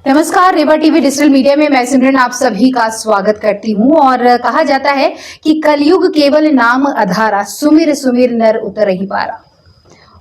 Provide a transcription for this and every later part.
नमस्कार, रेवा TV digital media में मैं सिमरन आप सभी का स्वागत करती हूं। और कहा जाता है कि कलयुग केवल नाम आधारा, सुमिर सुमिर नर उतर ही पारा।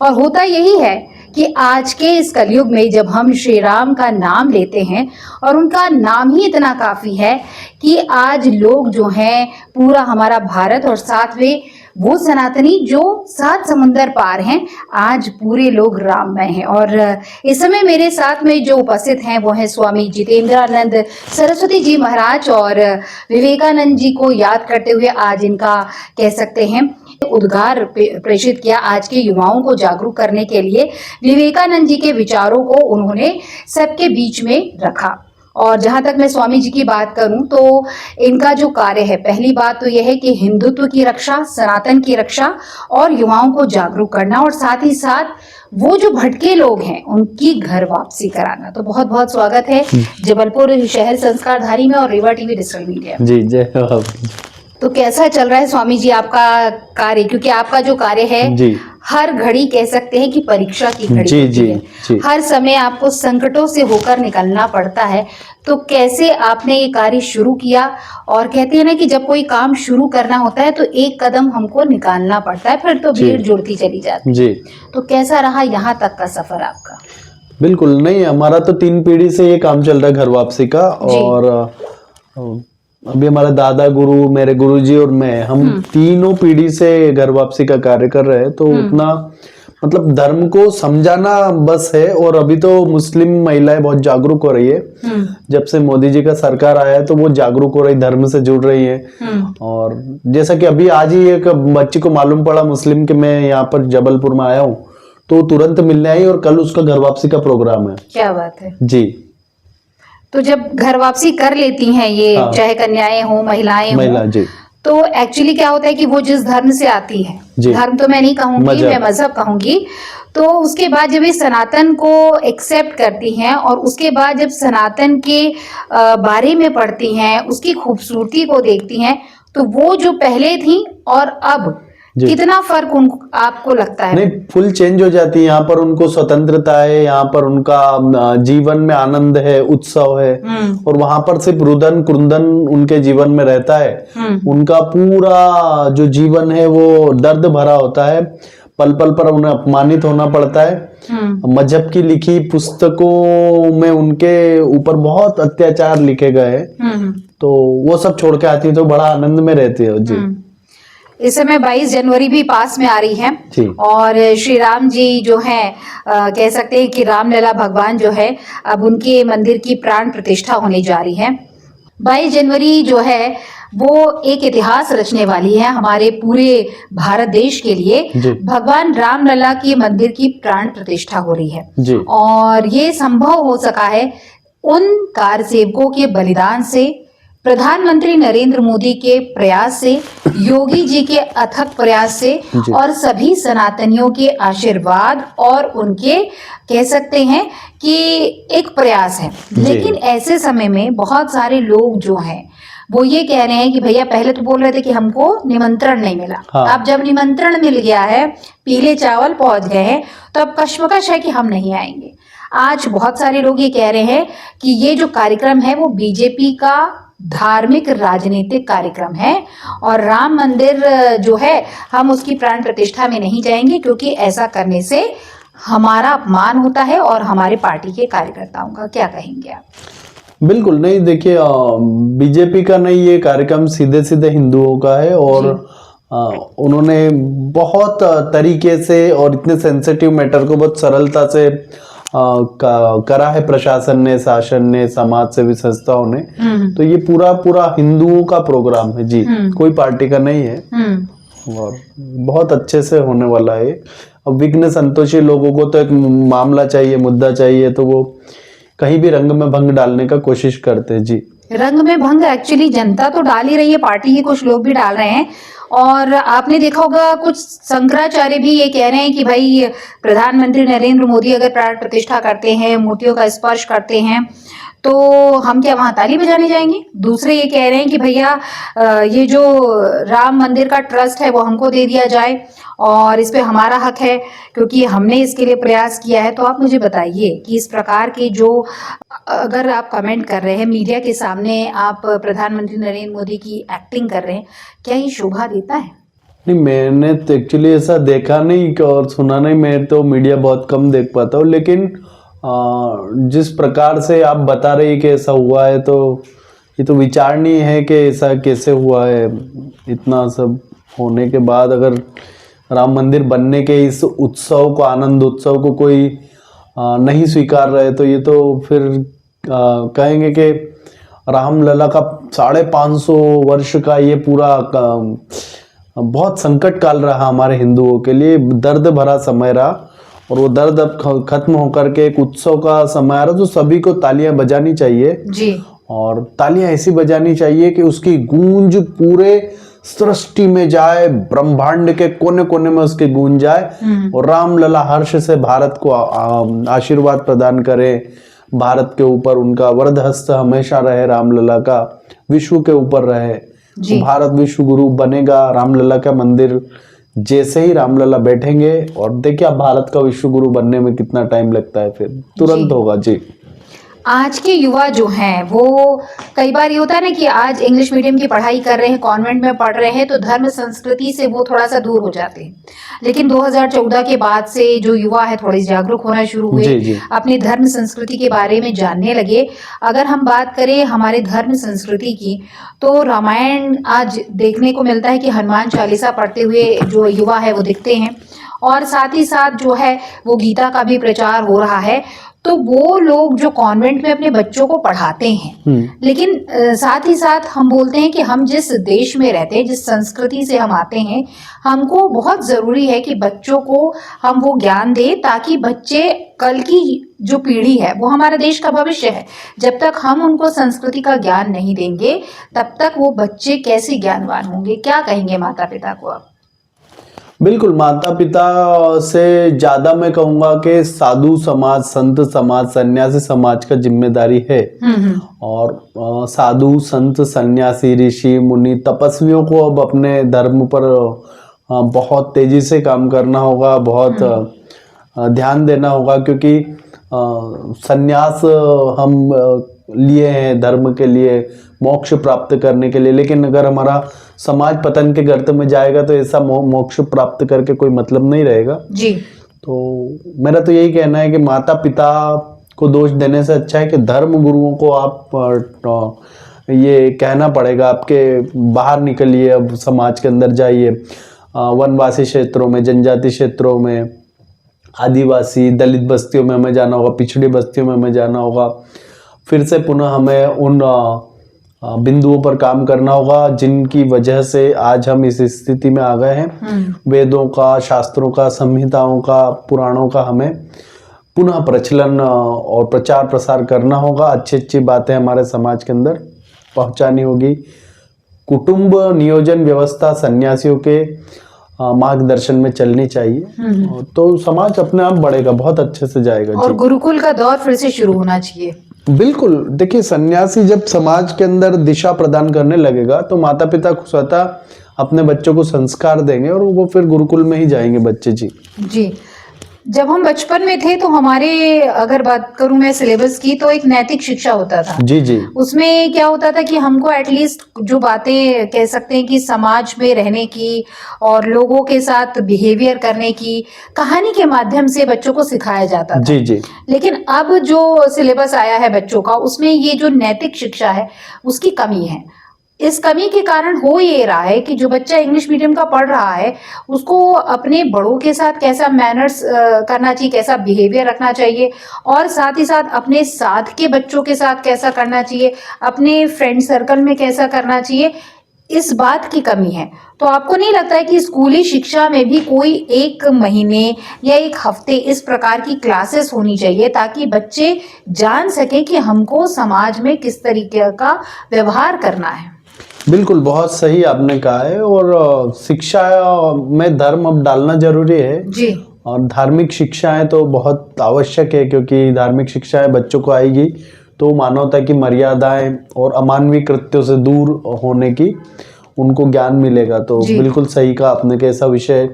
और होता यही है कि आज के इस कलयुग में जब हम श्री राम का नाम लेते हैं और उनका नाम ही इतना काफी है कि आज लोग जो हैं पूरा हमारा भारत और साथ में वो सनातनी जो 7 समुंदर पार हैं, आज पूरे लोग राममय हैं। और इस समय मेरे साथ में जो उपस्थित हैं वो हैं स्वामी जितेंद्रानंद सरस्वती जी महाराज। और विवेकानंद जी को याद करते हुए आज इनका कह सकते हैं उद्गार प्रेषित किया आज के युवाओं को जागरूक करने के लिए। विवेकानंद जी के विचारों को उन्होंने सबके बीच में रखा। और जहां तक मैं स्वामी जी की बात करूं तो इनका जो कार्य है, पहली बात तो यह है कि हिंदुत्व की रक्षा, सनातन की रक्षा और युवाओं को जागरूक करना, और साथ ही साथ वो जो भटके लोग हैं उनकी घर वापसी कराना। तो बहुत बहुत स्वागत है जबलपुर शहर संस्कारधारी में और रेवा टीवी डिजिटल मीडिया। जी जय। तो कैसा चल रहा है स्वामी जी आपका कार्य, क्योंकि आपका जो कार्य है जी हर घड़ी कह सकते हैं कि परीक्षा की घड़ी जी होती जी है। जी हर समय आपको संकटों से होकर निकलना पड़ता है। तो कैसे आपने ये कार्य शुरू किया? और कहते हैं ना कि जब कोई काम शुरू करना होता है तो एक कदम हमको निकालना पड़ता है, फिर तो भीड़ जुड़ती चली जाती है। जी। तो कैसा रहा यहाँ तक का सफर आपका? बिल्कुल नहीं, हमारा तो 3 पीढ़ी से ये काम चल रहा है घर वापसी का। और अभी हमारा दादा गुरु, मेरे गुरुजी और मैं, हम तीनों पीढ़ी से घर वापसी का कार्य कर रहे हैं। तो उतना मतलब धर्म को समझाना बस है। और अभी तो मुस्लिम महिलाएं बहुत जागरूक हो रही है। जब से मोदी जी का सरकार आया है तो वो जागरूक हो रही, धर्म से जुड़ रही है। और जैसा कि अभी आज ही एक बच्ची को मालूम पड़ा मुस्लिम कि मैं यहाँ पर जबलपुर में आया हूँ, तो तुरंत मिलने आई और कल उसका घर वापसी का प्रोग्राम है। क्या बात है जी। तो जब घर वापसी कर लेती हैं ये, चाहे कन्याएं हो, महिलाएं हो, जी, तो एक्चुअली क्या होता है कि वो जिस धर्म से आती है, धर्म तो मैं नहीं कहूंगी, मैं मजहब कहूंगी, तो उसके बाद जब ये सनातन को एक्सेप्ट करती हैं और उसके बाद जब सनातन के बारे में पढ़ती हैं, उसकी खूबसूरती को देखती हैं, तो वो जो पहले थी और अब कितना फर्क आपको लगता है? नहीं, फुल चेंज हो जाती है। यहाँ पर उनको स्वतंत्रता है, यहाँ पर उनका जीवन में आनंद है, उत्सव है। और वहां पर सिर्फ रुदन क्रुंदन उनके जीवन में रहता है। उनका पूरा जो जीवन है वो दर्द भरा होता है। पल पल पर उन्हें अपमानित होना पड़ता है। मजहब की लिखी पुस्तकों में उनके ऊपर बहुत अत्याचार लिखे गए हैं। तो वो सब छोड़ के आती है तो बड़ा आनंद में रहती है जी। इस समय 22 जनवरी भी पास में आ रही है और श्री राम जी जो हैं कह सकते हैं कि रामलला भगवान जो है अब उनके मंदिर की प्राण प्रतिष्ठा होने जा रही है। 22 जनवरी जो है वो एक इतिहास रचने वाली है हमारे पूरे भारत देश के लिए। भगवान रामलला के मंदिर की प्राण प्रतिष्ठा हो रही है और ये संभव हो सका है उन कार सेवकों के बलिदान से, प्रधानमंत्री नरेंद्र मोदी के प्रयास से, योगी जी के अथक प्रयास से और सभी सनातनियों के आशीर्वाद और उनके कह सकते हैं कि एक प्रयास है। लेकिन ऐसे समय में बहुत सारे लोग जो हैं वो ये कह रहे हैं कि भैया पहले तो बोल रहे थे कि हमको निमंत्रण नहीं मिला, अब जब निमंत्रण मिल गया है, पीले चावल पहुंच गए हैं, तो अब कश्मकश है कि हम नहीं आएंगे। आज बहुत सारे लोग ये कह रहे हैं कि ये जो कार्यक्रम है वो बीजेपी का धार्मिक राजनीतिक कार्यक्रम है और राम मंदिर जो है हम उसकी प्राण प्रतिष्ठा में नहीं जाएंगे, क्योंकि ऐसा करने से हमारा अपमान होता है और हमारे पार्टी के कार्यकर्ताओं का। क्या कहेंगे आप? बिल्कुल नहीं, देखिए बीजेपी का नहीं, ये कार्यक्रम सीधे सीधे हिंदुओं का है। और उन्होंने बहुत तरीके से और इतने सेंसिटिव मैटर को बहुत सरलता से करा है प्रशासन ने, शासन ने, समाज सेवी संस्थाओं ने। तो ये पूरा हिंदुओं का प्रोग्राम है जी, कोई पार्टी का नहीं है और बहुत अच्छे से होने वाला है। अब विघ्न संतोषी लोगों को तो एक मामला चाहिए, मुद्दा चाहिए, तो वो कहीं भी रंग में भंग डालने का कोशिश करते हैं जी। रंग में भंग एक्चुअली जनता तो डाल ही रही है, पार्टी के कुछ लोग भी डाल रहे हैं। और आपने देखा होगा कुछ शंकराचार्य भी ये कह रहे हैं कि भाई प्रधानमंत्री नरेंद्र मोदी अगर प्राण प्रतिष्ठा करते हैं, मूर्तियों का स्पर्श करते हैं, तो हम क्या वहां ताली बजाने जाएंगे। दूसरे ये कह रहे हैं कि भैया ये जो राम मंदिर का ट्रस्ट है वो हमको दे दिया जाए। और इस पे हमारा हक है क्योंकि हमने इसके लिए प्रयास किया है। तो आप मुझे बताइए कि इस प्रकार के जो अगर आप कमेंट कर रहे हैं मीडिया के सामने, आप प्रधानमंत्री नरेंद्र मोदी की एक्टिंग कर रहे हैं, क्या ये शोभा देता है? नहीं, मैंने तो एक्चुअली ऐसा देखा नहीं और सुना नहीं, मैं तो मीडिया बहुत कम देख पाता हूँ, लेकिन जिस प्रकार से आप बता रही कि ऐसा हुआ है तो ये तो विचारणीय है कि ऐसा कैसे हुआ है। इतना सब होने के बाद अगर राम मंदिर बनने के इस उत्सव को, आनंद उत्सव को कोई नहीं स्वीकार रहे तो ये तो फिर कहेंगे कि रामलला का 550 वर्ष का ये पूरा बहुत संकट काल रहा हमारे हिंदुओं के लिए, दर्द भरा समय रहा, और वो दर्द अब खत्म होकर के एक उत्सव का समय आ रहा, तो सभी को तालियां बजानी चाहिए जी। और तालियां ऐसी बजानी चाहिए कि उसकी गूंज पूरे सृष्टि में जाए, ब्रह्मांड के कोने कोने में उसकी गूंज जाए, और रामलला हर्ष से भारत को आशीर्वाद प्रदान करे, भारत के ऊपर उनका वरद हस्त हमेशा रहे, रामलला का विश्व के ऊपर रहे। भारत विश्व गुरु बनेगा रामलला का मंदिर जैसे ही रामलला बैठेंगे, और देखिए आप भारत का विश्व गुरु बनने में कितना टाइम लगता है, फिर तुरंत होगा जी। आज के युवा जो हैं वो कई बार ये होता है ना कि आज इंग्लिश मीडियम की पढ़ाई कर रहे हैं, कॉन्वेंट में पढ़ रहे हैं, तो धर्म संस्कृति से वो थोड़ा सा दूर हो जाते हैं। लेकिन 2014 के बाद से जो युवा है थोड़े जागरूक होना शुरू हुए, अपनी धर्म संस्कृति के बारे में जानने लगे। अगर हम बात करें हमारे धर्म संस्कृति की, तो रामायण आज देखने को मिलता है कि हनुमान चालीसा पढ़ते हुए जो युवा है वो दिखते हैं, और साथ ही साथ जो है वो गीता का भी प्रचार हो रहा है। तो वो लोग जो कॉन्वेंट में अपने बच्चों को पढ़ाते हैं, लेकिन साथ ही साथ हम बोलते हैं कि हम जिस देश में रहते हैं, जिस संस्कृति से हम आते हैं, हमको बहुत जरूरी है कि बच्चों को हम वो ज्ञान दें, ताकि बच्चे कल की जो पीढ़ी है वो हमारा देश का भविष्य है। जब तक हम उनको संस्कृति का ज्ञान नहीं देंगे तब तक वो बच्चे कैसे ज्ञानवान होंगे? क्या कहेंगे माता पिता को आप? बिल्कुल, माता पिता से ज्यादा मैं कहूंगा कि साधु समाज, संत समाज, सन्यासी समाज का जिम्मेदारी है। और साधु संत सन्यासी ऋषि मुनि तपस्वियों को अब अपने धर्म पर बहुत तेजी से काम करना होगा, बहुत ध्यान देना होगा, क्योंकि सन्यास हम लिए हैं धर्म के लिए, मोक्ष प्राप्त करने के लिए, लेकिन अगर हमारा समाज पतन के गर्त में जाएगा तो ऐसा मोक्ष प्राप्त करके कोई मतलब नहीं रहेगा जी। तो मेरा तो यही कहना है कि माता पिता को दोष देने से अच्छा है कि धर्म गुरुओं को आप ये कहना पड़ेगा आपके बाहर निकलिए, अब समाज के अंदर जाइए, वनवासी क्षेत्रों में, जनजाति क्षेत्रों में, आदिवासी दलित बस्तियों में हमें जाना होगा, पिछड़ी बस्तियों में हमें जाना होगा, फिर से पुनः हमें उन बिंदुओं पर काम करना होगा जिनकी वजह से आज हम इस स्थिति में आ गए हैं। वेदों का, शास्त्रों का, संहिताओं का, पुराणों का हमें पुनः प्रचलन और प्रचार प्रसार करना होगा। अच्छी अच्छी बातें हमारे समाज के अंदर पहुंचानी होगी। कुटुंब नियोजन व्यवस्था सन्यासियों के मार्गदर्शन में चलनी चाहिए, तो समाज अपने आप बढ़ेगा, बहुत अच्छे से जाएगा। और गुरुकुल का दौर फिर से शुरू होना चाहिए। बिल्कुल, देखिए सन्यासी जब समाज के अंदर दिशा प्रदान करने लगेगा तो माता पिता स्वतः अपने बच्चों को संस्कार देंगे और वो फिर गुरुकुल में ही जाएंगे बच्चे जी। जी, जब हम बचपन में थे तो हमारे, अगर बात करूं मैं सिलेबस की, तो एक नैतिक शिक्षा होता था। जी जी। उसमें क्या होता था कि हमको एटलीस्ट जो बातें कह सकते हैं कि समाज में रहने की और लोगों के साथ बिहेवियर करने की, कहानी के माध्यम से बच्चों को सिखाया जाता था। जी जी। लेकिन अब जो सिलेबस आया है बच्चों का, उसमें ये जो नैतिक शिक्षा है उसकी कमी है। इस कमी के कारण हो ये रहा है कि जो बच्चा इंग्लिश मीडियम का पढ़ रहा है उसको अपने बड़ों के साथ कैसा मैनर्स करना चाहिए, कैसा बिहेवियर रखना चाहिए, और साथ ही साथ अपने साथ के बच्चों के साथ कैसा करना चाहिए, अपने फ्रेंड सर्कल में कैसा करना चाहिए, इस बात की कमी है। तो आपको नहीं लगता है कि स्कूली शिक्षा में भी कोई 1 महीने या 1 हफ्ते इस प्रकार की क्लासेस होनी चाहिए ताकि बच्चे जान सकें कि हमको समाज में किस तरीके का व्यवहार करना है? बिल्कुल, बहुत सही आपने कहा है। और शिक्षा में धर्म अब डालना जरूरी है जी। और धार्मिक शिक्षाएं तो बहुत आवश्यक है, क्योंकि धार्मिक शिक्षाएं बच्चों को आएगी तो मानवता की मर्यादाएं और अमानवीय कृत्यों से दूर होने की उनको ज्ञान मिलेगा। तो बिल्कुल सही कहा आपने कि ऐसा विषय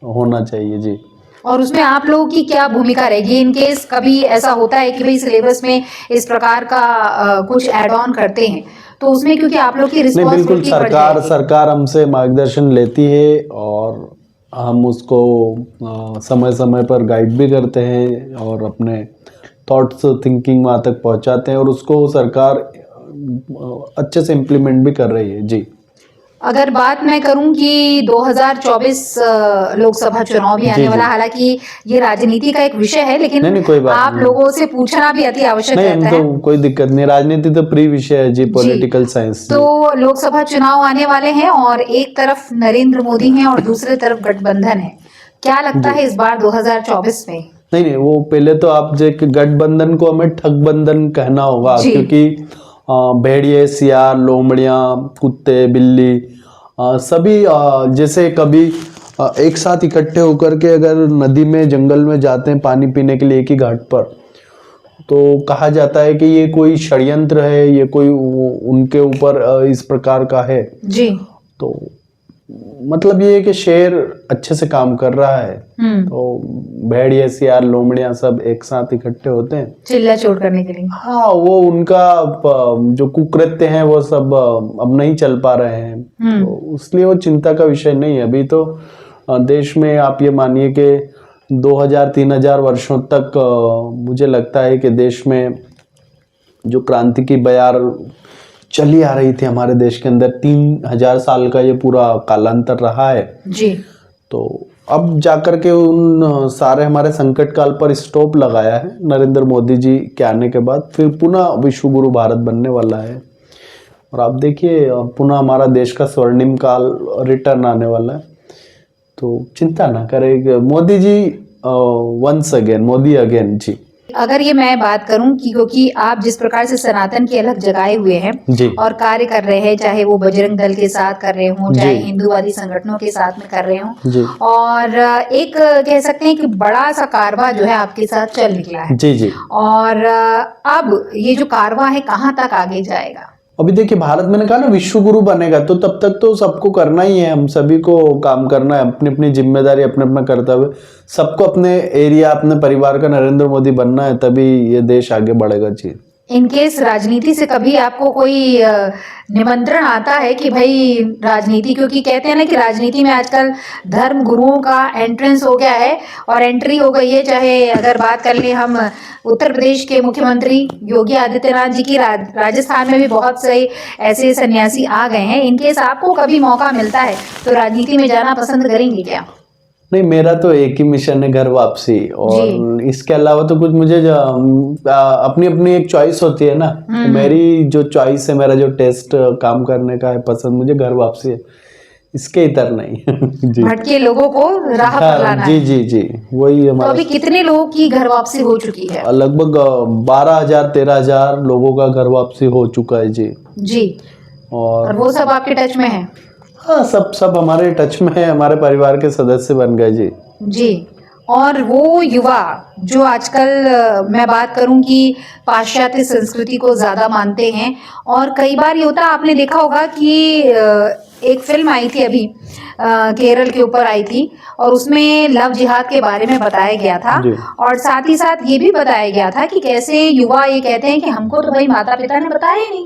होना चाहिए जी। और उसमें आप लोगों की क्या भूमिका रहेगी इन केस कभी ऐसा होता है कि भाई सिलेबस में इस प्रकार का कुछ ऐड ऑन करते हैं तो उसमें क्योंकि आप लोग की नहीं, बिल्कुल रिस्पॉन्सिबिलिटी बढ़ जाएगी। सरकार हमसे मार्गदर्शन लेती है और हम उसको समय समय पर गाइड भी करते हैं और अपने थॉट्स थिंकिंग वहाँ तक पहुँचाते हैं और उसको सरकार अच्छे से इम्प्लीमेंट भी कर रही है जी। अगर बात मैं करूं कि 2024 लोकसभा चुनाव भी आने जी, वाला, जी। हालांकि ये राजनीति का एक विषय है लेकिन नहीं, कोई बात आप नहीं। लोगों से पूछना भी अति आवश्यक नहीं, रहता हम है। तो कोई दिक्कत नहीं, राजनीति तो प्री विषय है जी, जी, पॉलिटिकल साइंस जी। तो लोकसभा चुनाव आने वाले हैं और एक तरफ नरेंद्र मोदी हैं और दूसरी तरफ गठबंधन है, क्या लगता जी। है इस बार 2024 में? नहीं, वो पहले तो आप जो गठबंधन को हमें ठगबंधन कहना होगा जी। क्योंकि भेड़िए, सियार, लोमड़ियाँ, कुत्ते, बिल्ली सभी जैसे कभी एक साथ इकट्ठे होकर के अगर नदी में जंगल में जाते हैं पानी पीने के लिए एक ही घाट पर, तो कहा जाता है कि ये कोई षड्यंत्र है, ये कोई उनके ऊपर इस प्रकार का है जी। तो मतलब ये है कि शेर अच्छे से काम कर रहा है तो भेड़िया, सियार, लोमड़ियाँ सब एक साथ इकट्ठे होते हैं चिल्ला चोट करने के लिए। हाँ, वो उनका जो कुकृत्य हैं वो सब अब नहीं चल पा रहे हैं तो इसलिए वो चिंता का विषय नहीं है। अभी तो देश में आप ये मानिए कि 2000-3000 वर्षों तक मुझे लगता है कि देश में जो क्रांति की बयार चली आ रही थी हमारे देश के अंदर, 3000 साल का ये पूरा कालांतर रहा है जी। तो अब जाकर के उन सारे हमारे संकट काल पर स्टॉप लगाया है नरेंद्र मोदी जी के आने के बाद, फिर पुनः विश्व गुरु भारत बनने वाला है और आप देखिए पुनः हमारा देश का स्वर्णिम काल रिटर्न आने वाला है तो चिंता ना करें Modi ji, once again Modi again जी। अगर ये मैं बात करूं कि क्योंकि आप जिस प्रकार से सनातन की अलग जगाए हुए हैं जी। और कार्य कर रहे हैं, चाहे वो बजरंग दल के साथ कर रहे हों, चाहे जी। हिंदूवादी संगठनों के साथ में कर रहे हों जी। और एक कह सकते हैं कि बड़ा सा कारवा जो है आपके साथ चल निकला है जी जी। और अब ये जो कारवा है कहाँ तक आगे जाएगा? अभी देखिए भारत, मैंने कहा ना विश्व गुरु बनेगा तो तब तक तो सबको करना ही है, हम सभी को काम करना है, अपनी अपनी जिम्मेदारी, अपने अपना कर्तव्य, सबको अपने एरिया, अपने परिवार का नरेंद्र मोदी बनना है, तभी ये देश आगे बढ़ेगा जी। इनकेस राजनीति से कभी आपको कोई निमंत्रण आता है कि भाई राजनीति, क्योंकि कहते हैं ना कि राजनीति में आजकल धर्म गुरुओं का एंट्रेंस हो गया है और एंट्री हो गई है, चाहे अगर बात कर ले हम उत्तर प्रदेश के मुख्यमंत्री योगी आदित्यनाथ जी की, राजस्थान में भी बहुत से ऐसे सन्यासी आ गए हैं। इनकेस आपको कभी मौका मिलता है तो राजनीति में जाना पसंद करेंगे क्या? नहीं, मेरा तो एक ही मिशन है, घर वापसी, और इसके अलावा तो कुछ मुझे अपनी अपनी एक चॉइस होती है ना, तो मेरी जो चॉइस है, मेरा जो टेस्ट काम करने का है पसंद, मुझे घर वापसी है, इसके इतर नहीं जी। भटके लोगों को राह पर लाना जी है। जी जी, वही हमारा। तो अभी कितने लोगों की घर वापसी हो चुकी है? लगभग 12,000-13,000 लोगों का घर वापसी हो चुका है जी। जी। और वो सब आपके टच में है? हाँ, सब हमारे टच में है, हमारे परिवार के सदस्य बन गए जी। जी। और वो युवा जो आजकल मैं बात करूं कि पाश्चात्य संस्कृति को ज्यादा मानते हैं और कई बार ये होता है, आपने देखा होगा कि एक फिल्म आई थी अभी केरल के ऊपर आई थी और उसमें लव जिहाद के बारे में बताया गया था और साथ ही साथ ये भी बताया गया था कि कैसे युवा ये कहते हैं कि हमको तो भाई माता पिता ने बताया ही नहीं,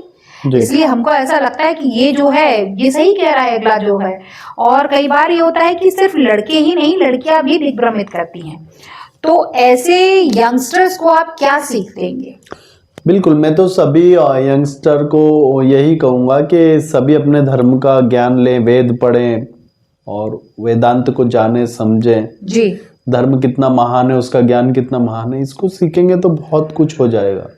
इसलिए हमको ऐसा लगता है कि ये जो है ये सही कह रहा है अगला जो है। और कई बार ये होता है कि सिर्फ लड़के ही नहीं, लड़कियां भी दिग्भ्रमित करती हैं। तो ऐसे यंगस्टर्स को आप क्या सीख देंगे? बिल्कुल, मैं तो सभी यंगस्टर को यही कहूँगा कि सभी अपने धर्म का ज्ञान लें, वेद पढ़ें और वेदांत को जाने समझें जी। धर्म कितना महान है, उसका ज्ञान कितना महान है, इसको सीखेंगे तो बहुत कुछ हो जाएगा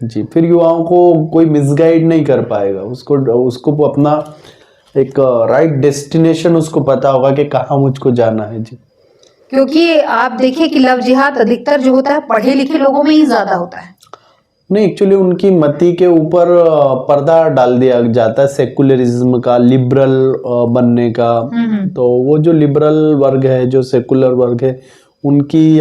जी। फिर युवाओं को कोई मिसगाइड नहीं कर पाएगा, उसको अपना एक राइट डेस्टिनेशन उसको पता होगा कि कहाँ मुझको जाना है जी। क्योंकि आप देखिए कि लव जिहाद अधिकतर जो होता है पढ़े लिखे लोगों में ही ज्यादा होता है। नहीं, एक्चुअली उनकी मति के ऊपर पर्दा डाल दिया जाता है सेकुलरिज्म का, लिबरल बनने का। तो वो जो लिबरल वर्ग है, जो सेकुलर वर्ग है, उनकी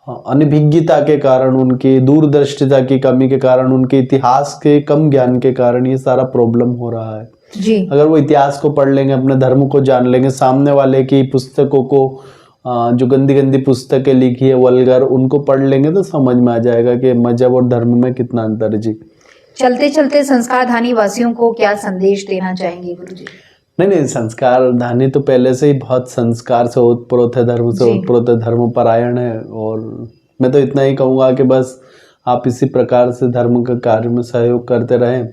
अनभिज्ञता के कारण, उनकी दूरदर्शिता की कमी के कारण, उनके इतिहास के कम ज्ञान के कारण ये सारा प्रॉब्लम हो रहा है। जी। अगर वो इतिहास को पढ़ लेंगे, अपने धर्म को जान लेंगे, सामने वाले की पुस्तकों को जो गंदी गंदी पुस्तकें लिखी है वल्गर, उनको पढ़ लेंगे तो समझ में आ जाएगा कि मजहब और धर्म में कितना अंतर है। जी। चलते चलते संस्कारधानी वासियों को क्या संदेश देना चाहेंगे गुरुजी? नहीं, संस्कार धानी तो पहले से ही बहुत संस्कार से ओतप्रोत है, धर्म से जी। ओतप्रोत है, धर्मपरायण है। और मैं तो इतना ही कहूँगा कि बस आप इसी प्रकार से धर्म के कार्य में सहयोग करते रहें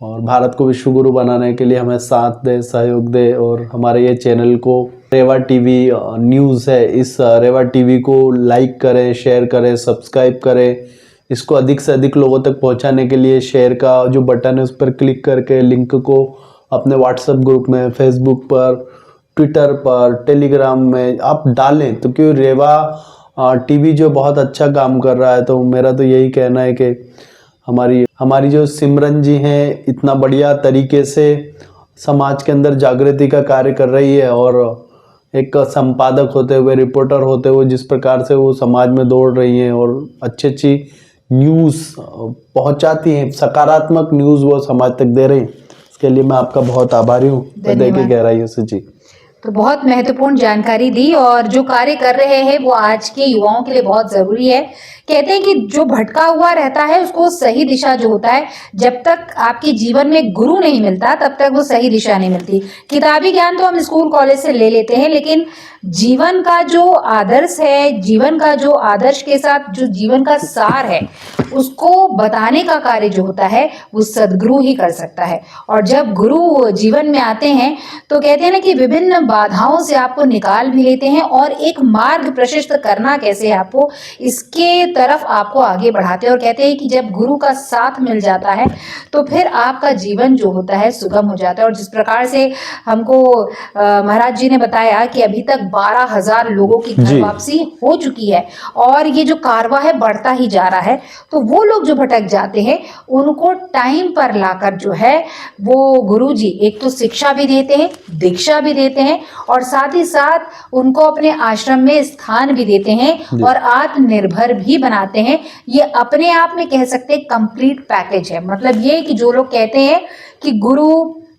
और भारत को विश्व गुरु बनाने के लिए हमें साथ दे, सहयोग दे। और हमारे ये चैनल को रेवा टीवी न्यूज़ है, इस रेवा टीवी को लाइक करें, शेयर करें, सब्सक्राइब करें। इसको अधिक से अधिक लोगों तक पहुंचाने के लिए शेयर का जो बटन है उस पर क्लिक करके लिंक को अपने व्हाट्सएप ग्रुप में, फेसबुक पर, ट्विटर पर, टेलीग्राम में आप डालें। तो क्यों रेवा टीवी जो बहुत अच्छा काम कर रहा है, तो मेरा तो यही कहना है कि हमारी जो सिमरन जी हैं इतना बढ़िया तरीके से समाज के अंदर जागृति का कार्य कर रही है और एक संपादक होते हुए, रिपोर्टर होते हुए जिस प्रकार से वो समाज में दौड़ रही हैं और अच्छी अच्छी न्यूज़ पहुंचाती हैं, सकारात्मक न्यूज़ वो समाज तक दे रही हैं, इसके लिए मैं आपका बहुत आभारी हूँ हृदय की गहराइयों से। जी। तो बहुत महत्वपूर्ण जानकारी दी और जो कार्य कर रहे हैं वो आज के युवाओं के लिए बहुत जरूरी है। कहते हैं कि जो भटका हुआ रहता है उसको सही दिशा जो होता है, जब तक आपके जीवन में गुरु नहीं मिलता तब तक वो सही दिशा नहीं मिलती। किताबी ज्ञान तो हम स्कूल कॉलेज से ले लेते हैं, लेकिन जीवन का जो आदर्श है, जीवन का जो आदर्श के साथ जो जीवन का सार है, उसको बताने का कार्य जो होता है वो सदगुरु ही कर सकता है। और जब गुरु जीवन में आते हैं तो कहते हैं ना कि विभिन्न बाधाओं से आपको निकाल भी लेते हैं और एक मार्ग प्रशस्त करना कैसे है आपको, इसके तरफ आपको आगे बढ़ाते हैं। और कहते हैं कि जब गुरु का साथ मिल जाता है तो फिर आपका जीवन जो होता है सुगम हो जाता है। और जिस प्रकार से हमको महाराज जी ने बताया कि अभी तक 12,000 लोगों की घर वापसी हो चुकी है और ये जो कारवा है बढ़ता ही जा रहा है, तो वो लोग जो भटक जाते हैं उनको टाइम पर लाकर जो है वो गुरुजी एक तो शिक्षा भी देते हैं, दीक्षा भी देते हैं और साथ ही साथ उनको अपने आश्रम में स्थान भी देते हैं और आत्मनिर्भर भी बनाते हैं। ये अपने आप में कह सकते हैं कंप्लीट पैकेज है। मतलब ये कि जो लोग कहते हैं कि गुरु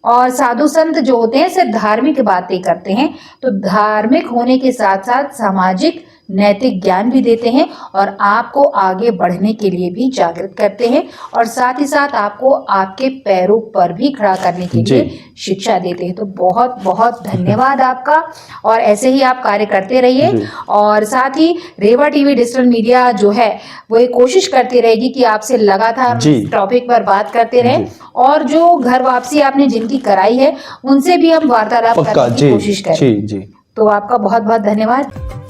और साधु संत जो होते हैं सिर्फ धार्मिक बातें करते हैं, तो धार्मिक होने के साथ साथ सामाजिक नैतिक ज्ञान भी देते हैं और आपको आगे बढ़ने के लिए भी जागृत करते हैं और साथ ही साथ आपको आपके पैरों पर भी खड़ा करने के लिए शिक्षा देते हैं। तो बहुत बहुत धन्यवाद आपका और ऐसे ही आप कार्य करते रहिए। और साथ ही रेवा टीवी डिजिटल मीडिया जो है वो ये कोशिश करती रहेगी कि आपसे लगातार टॉपिक पर बात करते रहें और जो घर वापसी आपने जिनकी कराई है उनसे भी हम वार्तालाप करने की कोशिश करें। तो आपका बहुत बहुत धन्यवाद।